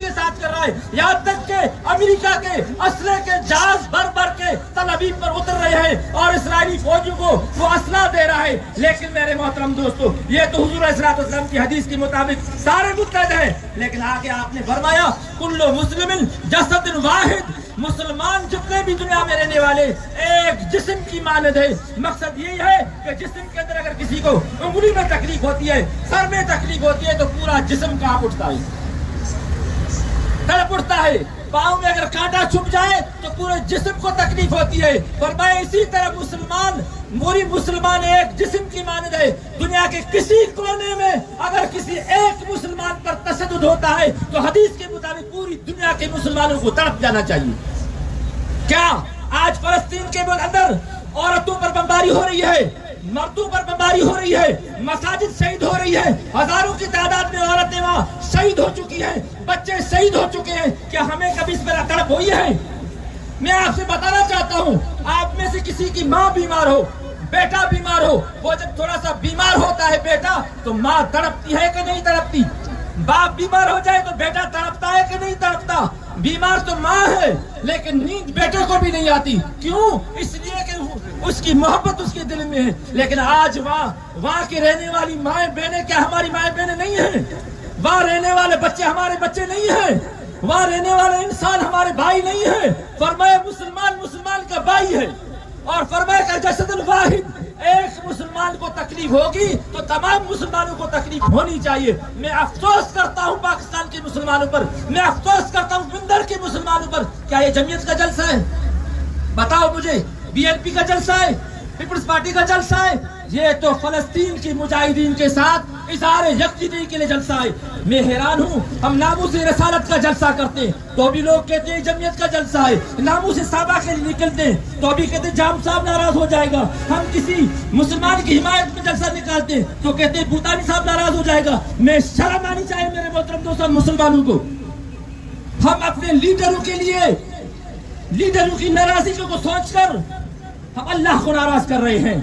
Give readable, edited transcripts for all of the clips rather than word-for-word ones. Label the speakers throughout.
Speaker 1: کے ساتھ کر رہا ہے، یہاں تک کہ امریکہ کے اسلحے کے جہاز بھر بھر کے تل ابیب پر اتر رہے ہیں اور اسرائیلی فوجیوں کو وہ اسلحہ دے رہا ہے۔ لیکن میرے محترم دوستو، یہ تو حضور علیہ السلام کی حدیث کے مطابق سارے متحد ہیں، لیکن آگے آپ نے فرمایا کل مسلم جسد واحد، مسلمان جتنے بھی دنیا میں رہنے والے ایک جسم کی مانند ہے۔ مقصد یہی ہے کہ جسم کے اندر اگر کسی کو انگلی میں تکلیف ہوتی ہے، سر میں تکلیف ہوتی ہے، تو پورا جسم کہاں اٹھتا ہے، تڑپ اٹھتا ہے۔ پاؤں میں اگر کانٹا چھپ جائے تو پورے جسم کو تکلیف ہوتی ہے۔ فرمایا اسی طرح پوری مسلمان ایک جسم کی مانند ہے۔ دنیا کے کسی کونے میں اگر کسی ایک مسلمان پر تشدد ہوتا ہے تو حدیث کے مطابق پوری دنیا کے مسلمانوں کو تڑپ جانا چاہیے۔ کیا آج فلسطین کے اندر عورتوں پر بمباری ہو رہی ہے، مردوں پر بمباری ہو رہی ہے، مساجد شہید ہو رہی ہے، ہزاروں کی تعداد میں عورتیں وہاں شہید ہو چکی ہیں، بچے شہید ہو چکے ہیں، کیا ہمیں کبھی اس پر تڑپ ہوئی ہے؟ میں آپ سے بتانا چاہتا ہوں، آپ میں سے کسی کی ماں بیمار ہو، بیٹا بیمار ہو، وہ جب تھوڑا سا بیمار ہوتا ہے بیٹا تو ماں تڑپتی ہے کہ نہیں تڑپتی؟ باپ بیمار ہو جائے تو بیٹا تڑپتا ہے کہ نہیں تڑپتا؟ بیمار تو ماں ہے لیکن نیند بیٹے کو بھی نہیں آتی، کیوں؟ اس لیے کہ اس کی محبت اس کے دل میں ہے۔ لیکن آج وہاں کی رہنے والی مائیں بہنیں کیا ہماری مائیں بہنیں نہیں ہیں؟ وہاں رہنے والے بچے ہمارے بچے نہیں ہیں، وہاں رہنے والے انسان ہمارے بھائی نہیں ہیں۔ فرمایا مسلمان کا بھائی ہے، اور فرمایا کہ جسد الواحد، ایک مسلمان کو تکلیف ہوگی تو تمام مسلمانوں کو تکلیف ہونی چاہیے۔ میں افسوس کرتا ہوں پاکستان کے مسلمانوں پر، میں افسوس کرتا ہوں بندر کے مسلمانوں پر۔ کیا یہ جمعیت کا جلسہ ہے؟ بتاؤ مجھے، بی ایل پی کا جلسہ ہے، پیپلز پارٹی کا جلسہ ہے؟ یہ تو فلسطین کے مجاہدین کے ساتھ اظہار یکجہتی کے لیے جلسہ ہے۔ میں حیران ہوں، ہم ناموس رسالت کا جلسہ کرتے ہیں تو بھی لوگ کہتے ہیں جمعیت کا جلسہ ہے، ناموس صحابہ کے لیے نکلتے ہیں تو بھی کہتے ہیں جام صاحب ناراض ہو جائے گا، ہم کسی مسلمان کی حمایت میں جلسہ نکالتے ہیں تو کہتے ہیں بھوتانی صاحب ناراض ہو جائے گا۔ میں شرم آنی چاہیے میرے محترم دوستوں مسلمانوں کو۔ ہم اپنے لیڈروں کے لیے، لیڈروں کی ناراضی کو سوچ کر ہم اللہ کو ناراض کر رہے ہیں۔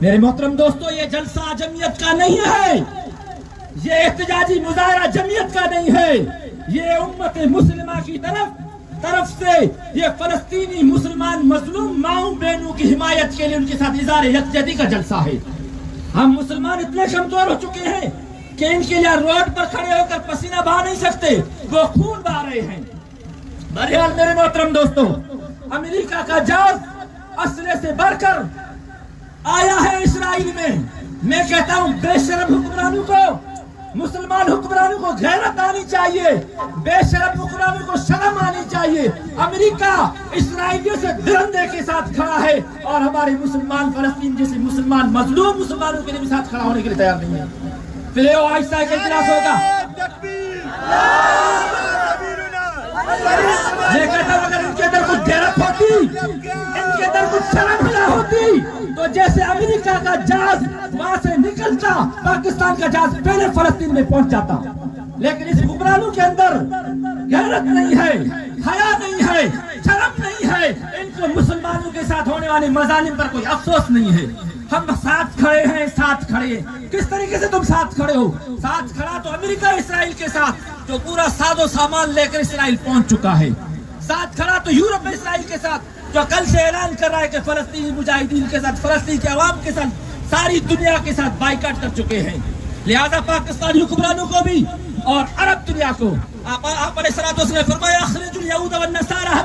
Speaker 1: میرے محترم دوستو، یہ جلسہ جمعیت کا نہیں ہے، یہ احتجاجی مظاہرہ جمعیت کا نہیں ہے، یہ امت مسلمہ کی طرف سے یہ فلسطینی مسلمان مظلوم ماؤں بہنوں کی حمایت کے لیے ان کے ساتھ اظہار یکجہتی کا جلسہ ہے۔ ہم مسلمان اتنے کمزور ہو چکے ہیں کہ ان کے لیے روڈ پر کھڑے ہو کر پسینہ بہا نہیں سکتے، وہ خون بہا رہے ہیں۔ بہرحال میرے محترم دوستو، امریکہ کا جہاز اسلحے سے بھر کر آیا ہے اسرائیل میں کہتا ہوں بے شرم حکمرانوں کو، مسلمان حکمرانوں کو غیرت آنی چاہیے، بے شرم حکمرانوں کو شرم آنی چاہیے۔ امریکہ اسرائیلیوں سے درندے کے ساتھ کھڑا ہے اور ہمارے مسلمان فلسطین جیسے مسلمان مظلوم مسلمانوں کے لیے بھی ساتھ کھڑا ہونے کے لیے تیار نہیں ہے۔ پھر یہ آہستہ کے اجلاس ہوگا۔ میں کہتا ہوں اگر ان کے اندر کچھ غیرت ہوتی، ان کے اندر کچھ شرم نہ ہوتی تو جیسے امریکہ کا جہاز وہاں سے نکلتا، پاکستان کا جہاز پہلے فلسطین میں پہنچ جاتا۔ لیکن اس حکمرانوں کے اندر غیرت نہیں ہے، حیا نہیں ہے، شرم نہیں ہے، ان کو مسلمانوں کے ساتھ ہونے والے مظالم پر کوئی افسوس نہیں ہے۔ ہم ساتھ کھڑے ہیں، ساتھ کھڑے ہیں۔ کس طریقے سے تم ساتھ کھڑے ہو؟ ساتھ کھڑا تو امریکہ اسرائیل کے ساتھ جو پورا ساز و سامان لے کر اسرائیل پہنچ چکا ہے، ساتھ کھڑا تو یورپ اسرائیل کے ساتھ جو کل سے اعلان کر رہا ہے کہ فلسطینی مجاہدین کے ساتھ، فلسطین کے عوام کے ساتھ، ساری دنیا کے ساتھ بائیکاٹ کر چکے ہیں۔ لہذا پاکستانی حکمرانوں کو بھی اور عرب دنیا کو آپ علیہ الصلوۃ والسلام نے فرمایا اخرجوا اليهود والنصارى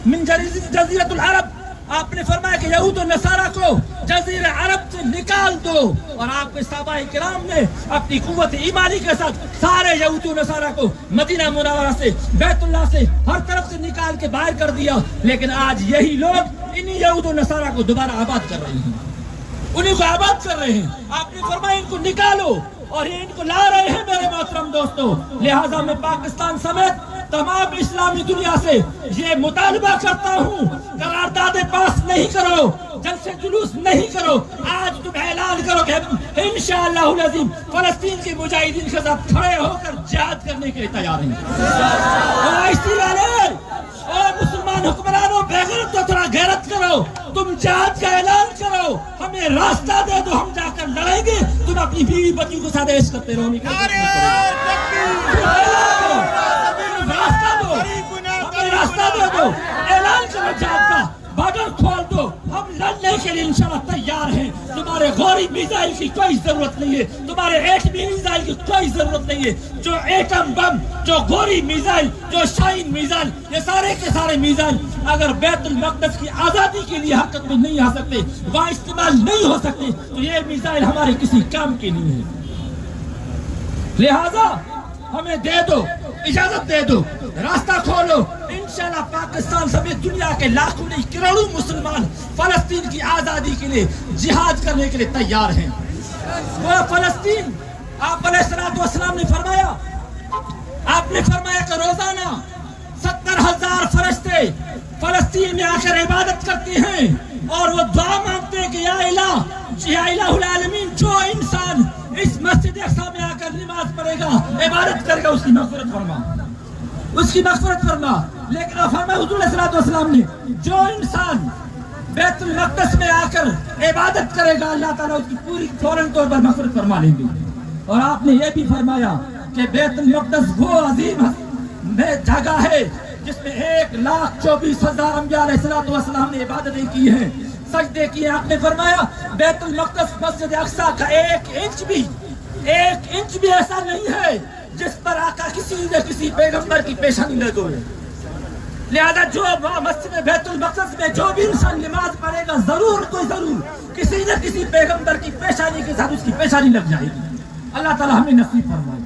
Speaker 1: من جزیرۃ العرب، آپ نے فرمایا کہ یہود و نصارہ کو جزیرہ عرب سے نکال دو، اور آپ کے صحابہ کرام نے اپنی قوت ایمانی کے ساتھ سارے یہود و نصارہ کو مدینہ منورہ سے، بیت اللہ سے، ہر طرف سے نکال کے باہر کر دیا۔ لیکن آج یہی لوگ انہی یہود و نصارہ کو دوبارہ آباد کر رہے ہیں، انہیں کو آباد کر رہے ہیں۔ آپ نے فرمایا ان کو نکالو، اور یہ ان کو لا رہے ہیں میرے محترم دوستو۔ لہٰذا میں پاکستان سمیت تمام اسلامی دنیا سے یہ مطالبہ کرتا ہوں، قرارداد پاس نہیں کرو، جلسے جلوس نہیں کرو، آج تم اعلان کرو کہ انشاءاللہ العظیم فلسطین کے مجاہدین کے ساتھ کھڑے ہو کر جہاد کرنے کے لیے تیار ہیں۔ اور اسی والے اور مسلمان حکمرانوں بغیرت تو تھوڑا غیرت کرو، تم جہاد کا اعلان کرو، ہمیں راستہ دے دو، ہم جا کر لڑیں گے، تم اپنی بیوی بچیوں کو ساتھ عیش کرتے رہو۔ لیے انشاءاللہ تیار ہیں. تمہارے غوری میزائل کی کوئی ضرورت نہیں ہے, تمہارے ایٹمی میزائل کی کوئی ضرورت نہیں ہے. جو ایٹم بم, جو غوری میزائل, جو شاہین میزائل, یہ سارے کے سارے میزائل اگر بیت المقدس کی آزادی کے لیے حرکت میں نہیں آ سکتے, وہاں استعمال نہیں ہو سکتے, تو یہ میزائل ہمارے کسی کام کے نہیں ہے. لہذا ہمیں دے دو, اجازت دے دو, راستہ کھولو. انشاءاللہ پاکستان سمیت دنیا کے لاکھوں نہیں کروڑوں مسلمان فلسطین کی آزادی کے لیے جہاد کرنے کے لیے تیار ہیں. وہ فلسطین, آپ علیہ الصلوۃ والسلام نے فرمایا, آپ نے فرمایا کہ روزانہ 70,000 فرشتے فلسطین میں آ کر عبادت کرتے ہیں اور وہ دعا مانگتے ہیں کہ یا الہ العالمین, جو انسان اس مسجد اقصی میں آ کر نماز پڑھے گا, عبادت کرے گا, اس کی مغفرت فرما, اس کی مغفرت فرما. لیکن فرمایا حضور علیہ الصلوۃ والسلام نے, جو انسان بیت المقدس میں آ کر عبادت کرے گا, اللہ تعالیٰ اس کی پوری فوراً طور پر مغفرت فرما لیں گے. اور آپ نے یہ بھی فرمایا کہ بیت المقدس وہ عظیم جگہ ہے جس میں 1,24,000 انبیاء علیہ الصلوۃ والسلام نے عبادتیں کی ہیں, سجدے کیے. آپ نے فرمایا بیت المقدس مسجد اقصی کا ایک انچ بھی ایسا نہیں ہے جس پر آقا کسی نے کسی پیغمبر کی پیشانی نہ دھوئے. لہذا جو مسجد بیت المقدس میں جو بھی انسان نماز پڑھے گا, ضرور کوئی ضرور کسی نہ کسی پیغمبر کی پیشانی کے ساتھ اس کی پیشانی لگ جائے گی. اللہ تعالیٰ ہمیں نصیب فرمائے.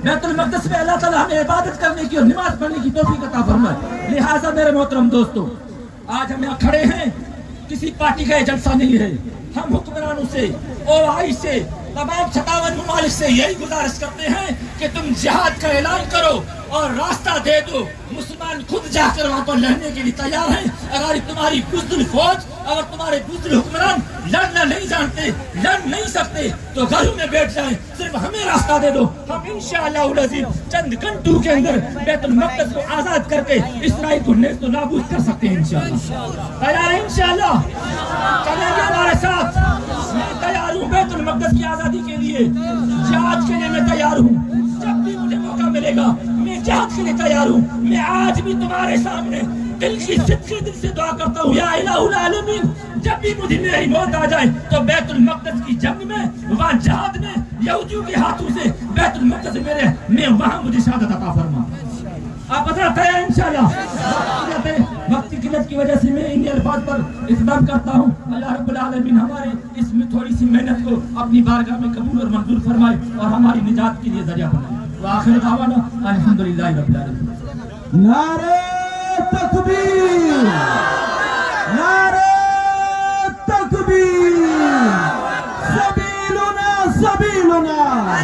Speaker 1: بیت المقدس میں اللہ تعالیٰ ہمیں عبادت کرنے کی اور نماز پڑھنے کی توفیق عطا فرمائے. لہٰذا میرے محترم دوستو, آج ہم یہاں کھڑے ہیں, کسی پارٹی کا یہ جلسہ نہیں ہے. ہم حکمرانوں سے, OI سے, تمام 57 ممالک سے یہی گزارش کرتے ہیں کہ تم جہاد کا اعلان کرو اور راستہ دے دو. مسلمان خود جا کر وہاں پر لڑنے کے لیے تیار ہیں. اگر تمہاری بزدل فوج, اگر تمہارے بزدل حکمران لڑنا نہیں جانتے, لڑ نہیں سکتے, تو گھروں میں بیٹھ جائیں, صرف ہمیں راستہ دے دو. ہم انشاءاللہ العزیز چند گھنٹوں کے اندر بیت المقدس کو آزاد کر کے اسرائیل کو نیست و نابود کر سکتے ہیں انشاءاللہ. تیار ہیں انشاءاللہ؟ چلیں گے ہمارے ساتھ. میں تیار ہوں بیت المقدس کی آزادی کے لیے, جہاد کے لیے میں تیار ہوں. جب بھی مجھے موقع ملے گا میں جہاد کے لیے تیار ہوں. میں آج بھی تمہارے سامنے دل کی صدقے دل سے دعا کرتا ہوں, یا الہ العالمین, جب بھی مجھے میری موت آ جائے تو بیت المقدس کی جنگ میں, وہاں جہاد میں, یہودیوں کے ہاتھوں سے بیت المقدس میں وہاں مجھے شہادت عطا فرما. آپ بتاتے ہیں انشاءاللہ. وقت کی قلت کی وجہ سے میں ان الفاظ پر اختتام کرتا ہوں. اللہ رب العالمین ہمارے اس میں تھوڑی سی محنت کو اپنی بارگاہ میں قبول اور منظور فرمائے اور ہماری نجات کے لیے ذریعہ بنائے. وآخر دعوانا الحمدللہ رب العالمین.
Speaker 2: نعرہ تکبیر, نعرہ تکبیر, سبیلنا سبیلنا,